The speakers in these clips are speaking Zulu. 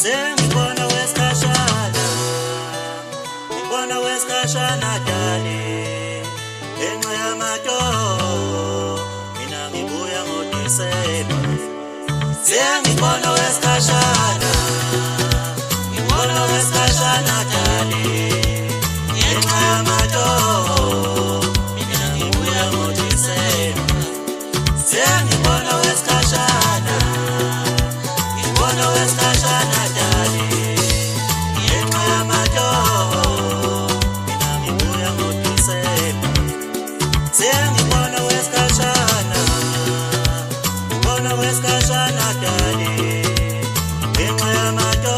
Sengibona wesikhashana dali ngenxa yamato mina ngibuya ngoDisemba. Sengibona wesikhashana dali ngenxa yamato mina ngibuya ngoDisemba. Sengibona wesikhashana dali ngenxa yamato mina ngibuya ngoDisemba. Sengibona wesikhashana dali ngenxa yamato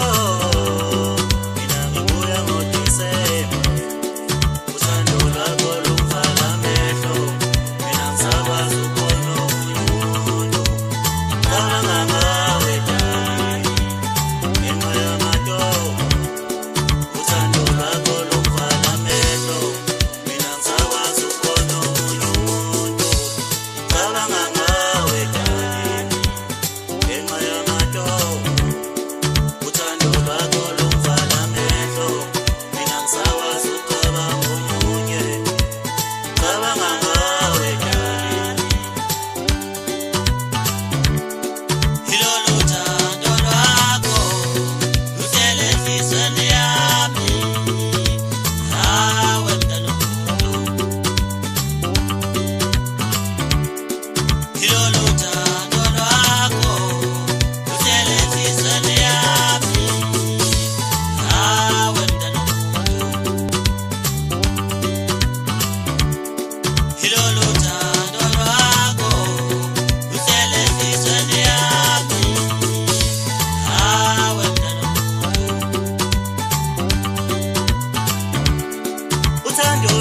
mina ngibuya ngoDisemba. Uthando lwakho lungifaka amehlo mina ngisakwazi ukubona omunye umuntu. Ngicabanga ngawe dali ngenxa yamato. Uthando lwakho lungifaka amehlo mina ngisakwazi ukubona omunye umuntu. Ngicabanga ngawe dali ngenxa yamato. Uthando lwakho lungifaka amehlo mina ngisakwazi ukucabanga omunye. Ngicabanga ngawe dali. Ilolu thando lwakho luhlele enhliziyweni yami. Hawe mntanomkhulu. Ilolu thando lwakho luhlele enhliziyweni yami. Hawe mntanomkhulu. Ilolu thando lwakho luhlele enhliziyweni yami. Hawe mntanomkhulu. Uthando